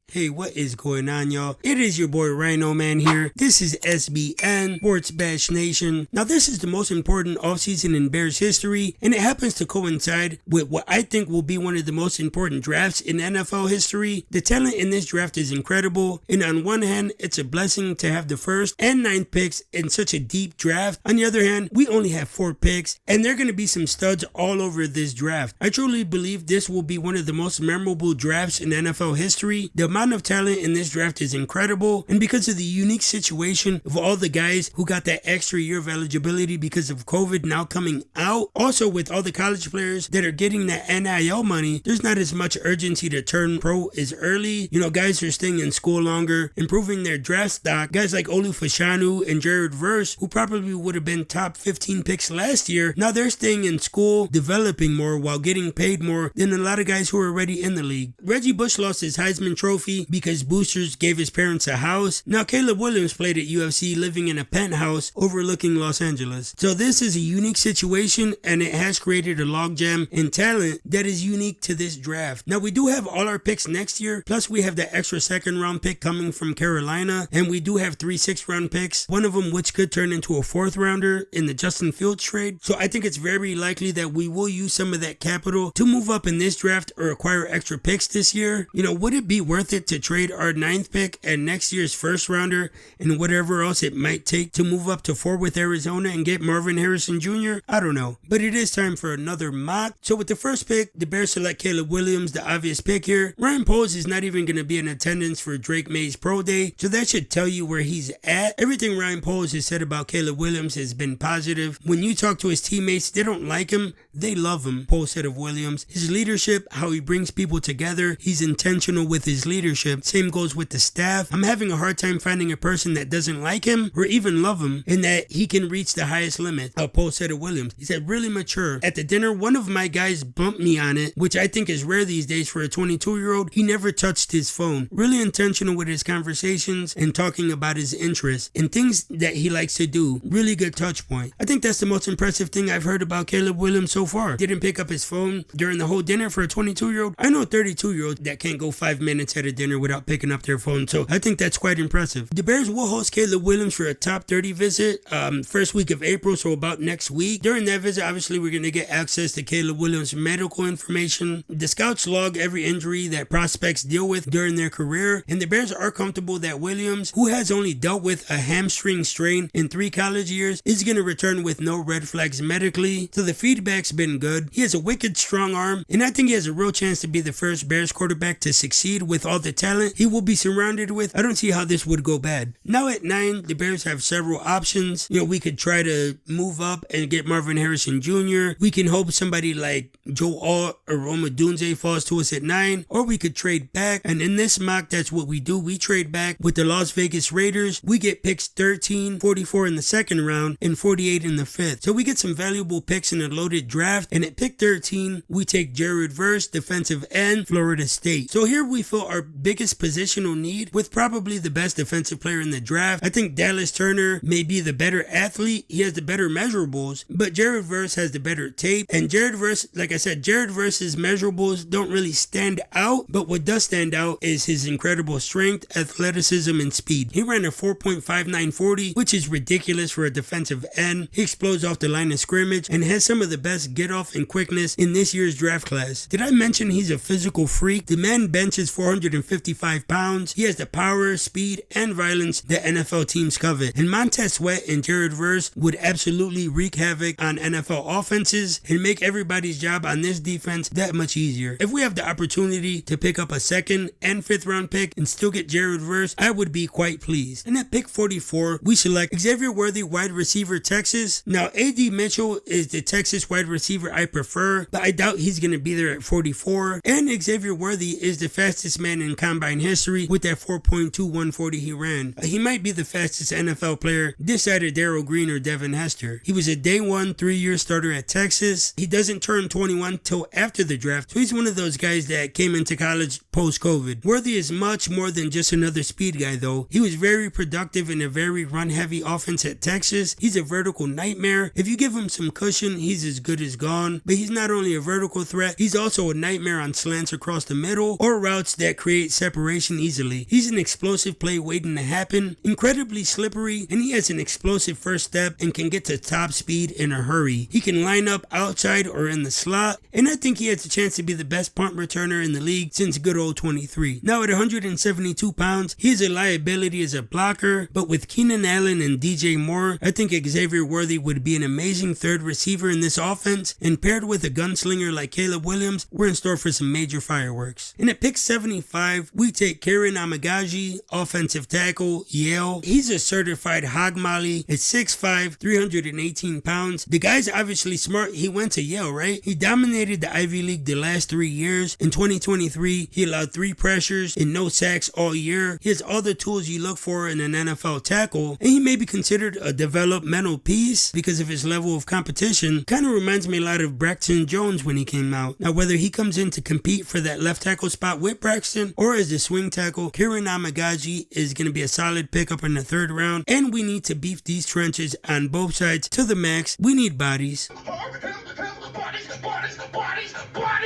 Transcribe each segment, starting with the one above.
Hey, what is going on, y'all? It is your boy Rhino Man here. This is SBN, Sports Bash Nation. Now, this is the most important offseason in Bears history, and it happens to coincide with what I think will be one of the most important drafts in NFL history. The talent in this draft is incredible, and on one hand, it's a blessing to have the first and ninth picks in such a deep draft. On the other hand, we only have 4 picks, and there are going to be some studs all over this draft. I truly believe this will be one of the most memorable drafts in NFL history. The amount of talent in this draft is incredible, and because of the unique situation of all the guys who got that extra year of eligibility because of COVID now coming out, also with all the college players that are getting that NIL money, there's not as much urgency to turn pro as early. You know, guys are staying in school longer, improving their draft stock. Guys like Olu Fashanu and Jared Verse, who probably would have been top 15 picks last year, now they're staying in school, developing more while getting paid more than a lot of guys who are already in the league. Reggie Bush lost his Heisman Trophy because boosters gave his parents a house. Now Caleb Williams played at UFC, living in a penthouse overlooking Los Angeles. So this is a unique situation, and it has created a logjam in talent that is unique to this draft. Now we do have all our picks next year, plus we have the extra second round pick coming from Carolina, and we do have 3 6th round picks, one of them which could turn into a 4th rounder in the Justin Fields trade. So I think it's very likely that we will use some of that capital to move up in this draft or acquire extra picks this year. You know, would it be worth it to trade our 9th pick and next year's 1st rounder and whatever else it might take to move up to 4 with Arizona and get Marvin Harrison Jr.? I don't know, but it is time for another mock. So with the first pick, the Bears select Caleb Williams, the obvious pick here. Ryan Poles is not even going to be in attendance for Drake May's pro day, so that should tell you where he's at. Everything Ryan Poles has said about Caleb Williams has been positive. When you talk to his teammates, they don't like him, they love him. Poles said of Williams, his leadership, how he brings people together, he's intentional with his leadership. Same goes with the staff. I'm having a hard time finding a person that doesn't like him or even love him, and that he can reach the highest limit. Poles said of Williams, he said really mature. At the dinner, one of my guys bumped me on it, which I think is rare these days for a 22-year-old. He never touched his phone. Really intentional with his conversations and talking about his interests and things that he likes to do. Really good touch point. I think that's the most impressive thing I've heard about Caleb Williams so far. Didn't pick up his phone during the whole dinner for a 22-year-old. I know a 32-year-old that can't go 5 minutes at a dinner without picking up their phone, so I think that's quite impressive. The Bears will host Caleb Williams for a top 30 visit first week of April, so about next week. During that visit, obviously we're going to get access to Caleb Williams' medical information. The scouts log every injury that prospects deal with during their career, and the Bears are comfortable that Williams, who has only dealt with a hamstring strain in 3 college years, is going to return with no red flags medically, so the feedback's been good. He has a wicked strong arm, and I think he has a real chance to be the first Bears quarterback to succeed with all the talent he will be surrounded with. I don't see how this would go bad. Now at 9, the Bears have several options. You know, we could try to move up and get Marvin Harrison Jr. We can hope somebody like Joe Alt or Roma Dunze falls to us at 9, or we could trade back. And in this mock, that's what we do. We trade back with the Las Vegas Raiders. We get picks 13, 44 in the 2nd round, and 48 in the 5th. So we get some valuable picks in a loaded draft. And at pick 13, we take Jared Verse, defensive end, Florida State. So here we fill our biggest positional need with probably the best defensive player in the draft. I think Dallas Turner may be the better athlete. He has the better measurables, but Jared Verse has the better tape. And Jared Verse, like I said, Jared Verse's measurables don't really stand out, but what does stand out is his incredible strength, athleticism, and speed. He ran a 4.5940, which is ridiculous for a defensive end. He explodes off the line of scrimmage and has some of the best get-off and quickness in this year's draft class. Did I mention he's a physical freak? The man benches 455 pounds. He has the power, speed, and violence that NFL teams covet. And Montez Sweat and Jared Verse would absolutely wreak havoc on NFL offenses and make everybody's job on this defense that much easier. If we have the opportunity to pick up a 2nd and 5th round pick and still get Jared Verse, I would be quite pleased. And at pick 44, we select Xavier Worthy, wide receiver, Texas. Now, A.D. Mitchell is the Texas wide receiver I prefer, but I doubt he's going to be there at 44. And Xavier Worthy is the fastest man in combine history with that 4.2140 he ran. He might be the fastest NFL player this side of Darrell Green or Devin Hester. He was a day 1, 3-year starter at Texas. He doesn't turn 21 till after the draft, so he's one of those guys that came into college post-COVID. Worthy is much more than just another speed guy though. He was very productive in a very run-heavy offense at Texas. He's a vertical nightmare. If you give him some cushion, he's as good as gone. But he's not only a vertical threat, he's also a nightmare on slants across the middle or routes that create create separation easily. He's an explosive play waiting to happen, incredibly slippery, and he has an explosive first step and can get to top speed in a hurry. He can line up outside or in the slot, and I think he has a chance to be the best punt returner in the league since good old 23. Now at 172 pounds, he is a liability as a blocker, but with Keenan Allen and DJ Moore, I think Xavier Worthy would be an amazing third receiver in this offense, and paired with a gunslinger like Caleb Williams, we're in store for some major fireworks. And at pick 75, we take Karen Amagaji, offensive tackle, Yale. He's a certified hog molly at 6'5", 318 pounds. The guy's obviously smart. He went to Yale, right? He dominated the Ivy League the last 3 years. In 2023, he allowed 3 pressures and no sacks all year. He has all the tools you look for in an NFL tackle, and he may be considered a developmental piece because of his level of competition. Kind of reminds me a lot of Braxton Jones when he came out. Now, whether he comes in to compete for that left tackle spot with Braxton or as the swing tackle, Karen Amagaji is going to be a solid pickup in the 3rd round, and we need to beef these trenches on both sides to the max. We need bodies.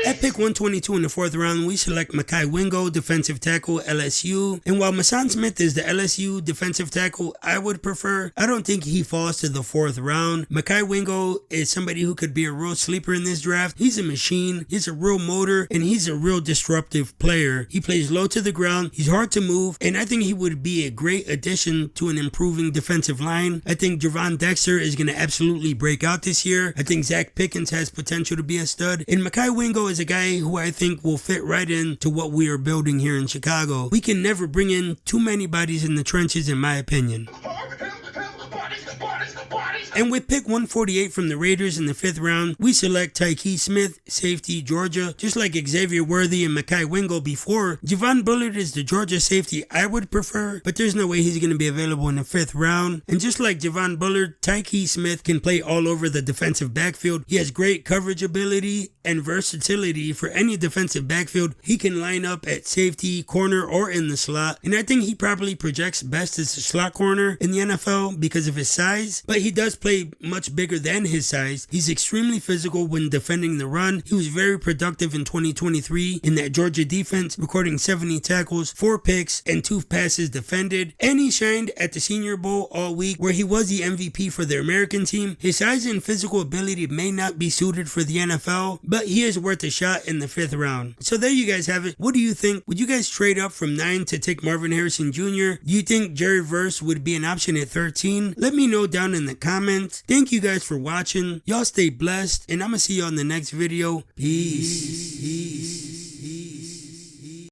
At pick 122 in the 4th round, we select Mekhi Wingo, defensive tackle, LSU. And while Mason Smith is the LSU defensive tackle I would prefer, I don't think he falls to the 4th round. Mekhi Wingo is somebody who could be a real sleeper in this draft. He's a machine, he's a real motor, and he's a real disruptive player. He plays low to the ground, he's hard to move, and I think he would be a great addition to an improving defensive line. I think Javon Dexter is going to absolutely break out this year. I think Zach Pickens has potential to be a stud, and Mekhi Wingo is a guy who I think will fit right into what we are building here in Chicago. We can never bring in too many bodies in the trenches, in my opinion. And with pick 148 from the Raiders in the 5th round, we select Tyke Smith, safety, Georgia. Just like Xavier Worthy and Mekhi Wingo before, Javon Bullard is the Georgia safety I would prefer, but there's no way he's going to be available in the 5th round. And just like Javon Bullard, Tyke Smith can play all over the defensive backfield. He has great coverage ability and versatility for any defensive backfield. He can line up at safety, corner, or in the slot. And I think he probably projects best as a slot corner in the NFL because of his size, but he does play much bigger than his size. He's extremely physical when defending the run. He was very productive in 2023 in that Georgia defense, recording 70 tackles, 4 picks, and 2 passes defended. And he shined at the Senior Bowl all week, where he was the MVP for the American team. His size and physical ability may not be suited for the NFL, but he is worth a shot in the 5th round. So there you guys have it. What do you think? Would you guys trade up from 9 to take Marvin Harrison Jr.? Do you think Jerry Verse would be an option at 13? Let me know down in the comments. Thank you guys for watching. Y'all stay blessed, and I'm gonna see you on the next video. Peace.